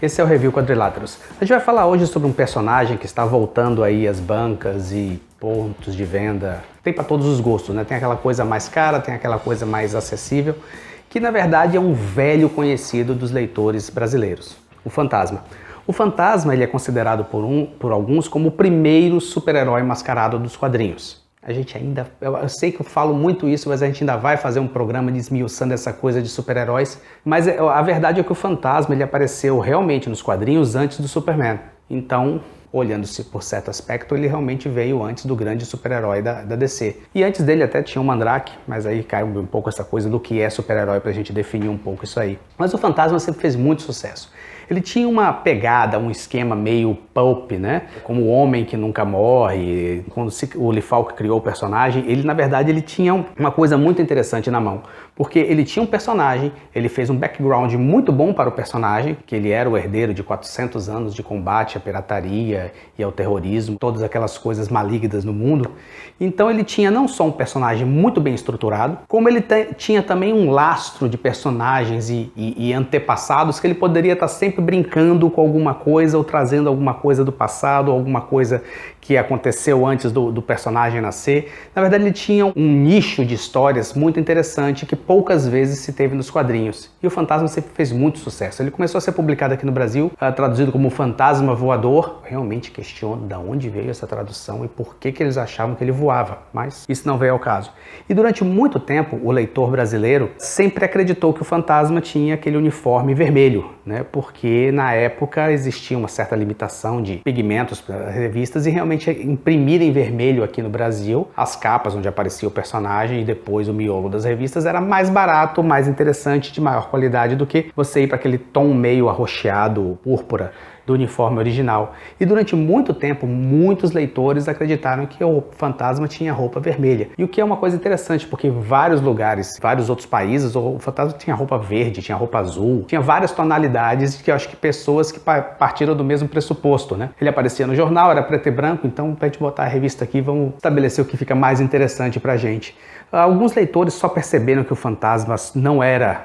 esse é o Review Quadriláteros. A gente vai falar hoje sobre um personagem que está voltando aí às bancas e pontos de venda. Tem para todos os gostos, né? Tem aquela coisa mais cara, tem aquela coisa mais acessível, que na verdade é um velho conhecido dos leitores brasileiros, o Fantasma. O Fantasma ele é considerado por alguns como o primeiro super-herói mascarado dos quadrinhos. A gente ainda, eu sei que eu falo muito isso, mas a gente ainda vai fazer um programa desmiuçando essa coisa de super-heróis. Mas a verdade é que o Fantasma ele apareceu realmente nos quadrinhos antes do Superman. Então, olhando-se por certo aspecto, ele realmente veio antes do grande super-herói da DC. E antes dele até tinha o Mandrake, mas aí cai um pouco essa coisa do que é super-herói pra gente definir um pouco isso aí. Mas o Fantasma sempre fez muito sucesso. Ele tinha uma pegada, um esquema meio pulp, né? Como o homem que nunca morre. Quando o Lee Falk criou o personagem, ele na verdade ele tinha uma coisa muito interessante na mão. Porque ele tinha um personagem, ele fez um background muito bom para o personagem, que ele era o herdeiro de 400 anos de combate à pirataria e ao terrorismo, todas aquelas coisas malignas no mundo. Então ele tinha não só um personagem muito bem estruturado, como ele tinha também um lastro de personagens e antepassados que ele poderia estar sempre brincando com alguma coisa ou trazendo alguma coisa do passado, alguma coisa que aconteceu antes do personagem nascer. Na verdade ele tinha um nicho de histórias muito interessante que poucas vezes se teve nos quadrinhos. E o Fantasma sempre fez muito sucesso. Ele começou a ser publicado aqui no Brasil, traduzido como Fantasma Voador. Realmente questiono de onde veio essa tradução e por que eles achavam que ele voava, mas isso não veio ao caso. E durante muito tempo, o leitor brasileiro sempre acreditou que o Fantasma tinha aquele uniforme vermelho, né? Porque na época existia uma certa limitação de pigmentos para revistas e realmente imprimir em vermelho aqui no Brasil as capas onde aparecia o personagem e depois o miolo das revistas era mais barato, mais interessante, de maior qualidade do que você ir para aquele tom meio arroxeado, púrpura do uniforme original. E durante muito tempo, muitos leitores acreditaram que o Fantasma tinha roupa vermelha. E o que é uma coisa interessante, porque em vários lugares, vários outros países, o Fantasma tinha roupa verde, tinha roupa azul, tinha várias tonalidades que eu acho que pessoas que partiram do mesmo pressuposto, né? Ele aparecia no jornal, era preto e branco, então pra gente botar a revista aqui, vamos estabelecer o que fica mais interessante pra gente. Alguns leitores só perceberam que o Fantasma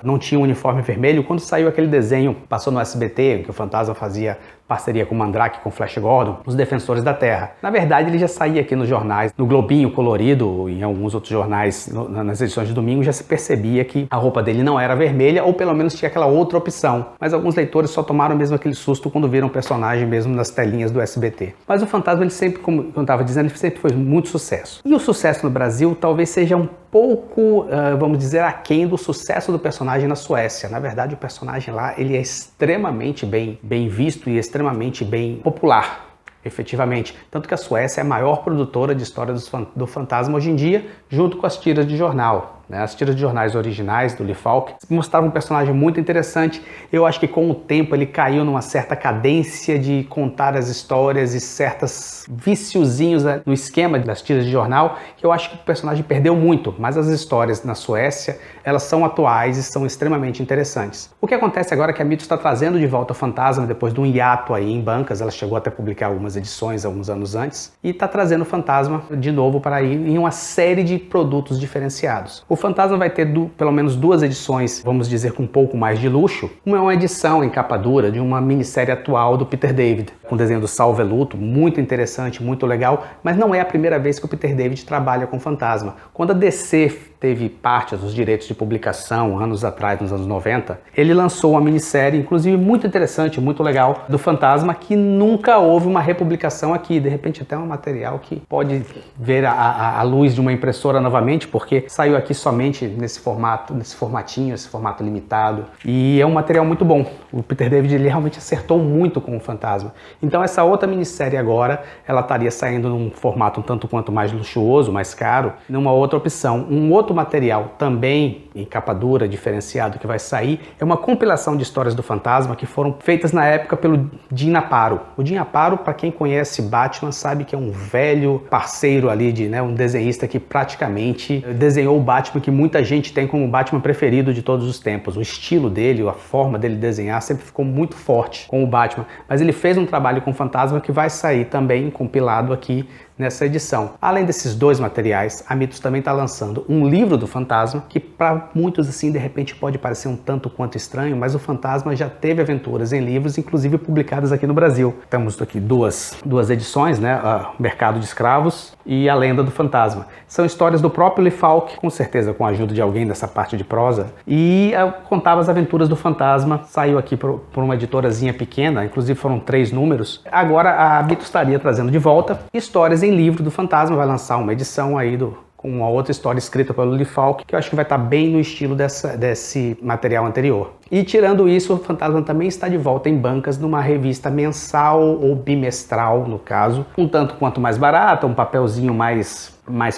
não tinha um uniforme vermelho quando saiu aquele desenho, passou no SBT, que o Fantasma fazia parceria com o Mandrake, com o Flash Gordon, os Defensores da Terra. Na verdade, ele já saía aqui nos jornais, no Globinho Colorido, em alguns outros jornais, nas edições de domingo, já se percebia que a roupa dele não era vermelha, ou pelo menos tinha aquela outra opção. Mas alguns leitores só tomaram mesmo aquele susto quando viram o personagem mesmo nas telinhas do SBT. Mas o Fantasma, ele sempre, como eu estava dizendo, ele sempre foi muito sucesso. E o sucesso no Brasil talvez seja um pouco, vamos dizer, aquém do sucesso do personagem na Suécia. Na verdade, o personagem lá, ele é extremamente bem visto e extremamente bem popular, efetivamente. Tanto que a Suécia é a maior produtora de histórias do Fantasma hoje em dia, junto com as tiras de jornal. As tiras de jornais originais do Lee Falk mostravam um personagem muito interessante. Eu acho que com o tempo ele caiu numa certa cadência de contar as histórias e certos viciozinhos no esquema das tiras de jornal, que eu acho que o personagem perdeu muito, mas as histórias na Suécia, elas são atuais e são extremamente interessantes. O que acontece agora é que a Mitos está trazendo de volta o Fantasma depois de um hiato aí em bancas, ela chegou até a publicar algumas edições alguns anos antes, e está trazendo o Fantasma de novo para ir em uma série de produtos diferenciados. O Fantasma vai ter pelo menos duas edições, vamos dizer, com um pouco mais de luxo. Uma é uma edição em capa dura de uma minissérie atual do Peter David, com desenho do Sal Veluto, muito interessante, muito legal, mas não é a primeira vez que o Peter David trabalha com Fantasma. Quando a DC teve parte dos direitos de publicação anos atrás, nos anos 90, ele lançou uma minissérie, inclusive muito interessante, muito legal, do Fantasma, que nunca houve uma republicação aqui. De repente até um material que pode ver a luz de uma impressora novamente, porque saiu aqui somente nesse formatinho, esse formato limitado. E é um material muito bom. O Peter David ele realmente acertou muito com o Fantasma. Então essa outra minissérie agora, ela estaria saindo num formato um tanto quanto mais luxuoso, mais caro, numa outra opção. Um outro material também em capa dura, diferenciado, que vai sair, é uma compilação de histórias do Fantasma que foram feitas na época pelo Jim Aparo. O Jim Aparo, para quem conhece Batman, sabe que é um velho parceiro ali, um desenhista que praticamente desenhou o Batman que muita gente tem como o Batman preferido de todos os tempos. O estilo dele, a forma dele desenhar sempre ficou muito forte com o Batman, mas ele fez um trabalho com o Fantasma que vai sair também compilado aqui nessa edição. Além desses dois materiais, a Mitos também está lançando um livro do Fantasma, que para muitos assim de repente pode parecer um tanto quanto estranho, mas o Fantasma já teve aventuras em livros, inclusive publicadas aqui no Brasil. Temos aqui duas edições, né? O Mercado de Escravos e A Lenda do Fantasma. São histórias do próprio Lee Falk, com certeza com a ajuda de alguém dessa parte de prosa, e contava as aventuras do Fantasma. Saiu aqui por uma editorazinha pequena, inclusive foram 3 números. Agora a Mitos estaria trazendo de volta histórias em livro do Fantasma, vai lançar uma edição aí com uma outra história escrita pelo Lee Falk, que eu acho que vai estar bem no estilo desse material anterior. E tirando isso, o Fantasma também está de volta em bancas numa revista mensal ou bimestral, no caso, um tanto quanto mais barata, um papelzinho mais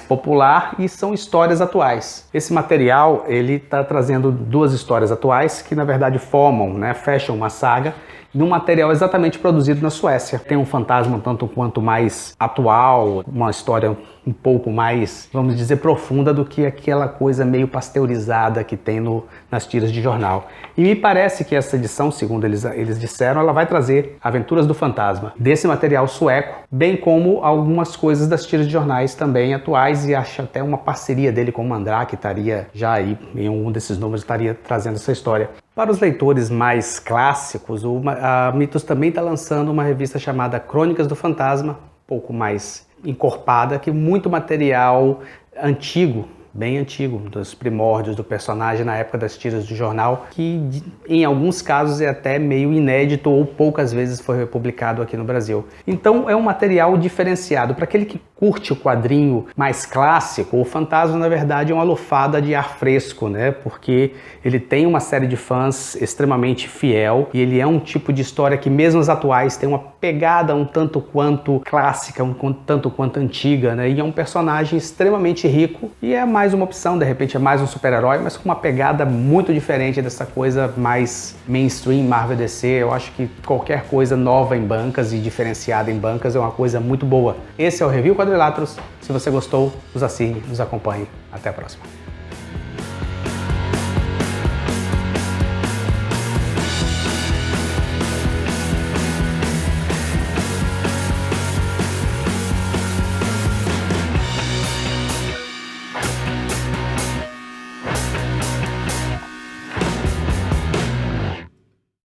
popular, e são histórias atuais. Esse material, ele está trazendo 2 histórias atuais que na verdade formam, né, fecham uma saga, num material exatamente produzido na Suécia. Tem um Fantasma um tanto quanto mais atual, uma história um pouco mais, vamos dizer, profunda do que aquela coisa meio pasteurizada que tem nas tiras de jornal. E me parece que essa edição, segundo eles disseram, ela vai trazer Aventuras do Fantasma, desse material sueco, bem como algumas coisas das tiras de jornais também atuais, e acho até uma parceria dele com o Mandrake estaria já aí, em um desses números estaria trazendo essa história. Para os leitores mais clássicos, a Mitos também está lançando uma revista chamada Crônicas do Fantasma, um pouco mais encorpada, que muito material antigo, bem antigo, dos primórdios do personagem na época das tiras de jornal, que em alguns casos é até meio inédito ou poucas vezes foi republicado aqui no Brasil. Então é um material diferenciado. Para aquele que curte o quadrinho mais clássico, o Fantasma na verdade é uma lufada de ar fresco, né? Porque ele tem uma série de fãs extremamente fiel e ele é um tipo de história que mesmo os atuais tem uma pegada um tanto quanto clássica, um tanto quanto antiga, né? E é um personagem extremamente rico e é mais uma opção, de repente é mais um super-herói, mas com uma pegada muito diferente dessa coisa mais mainstream Marvel DC. Eu acho que qualquer coisa nova em bancas e diferenciada em bancas é uma coisa muito boa. Esse é o Review Quadriláteros. Se você gostou, nos assine, nos acompanhe. Até a próxima.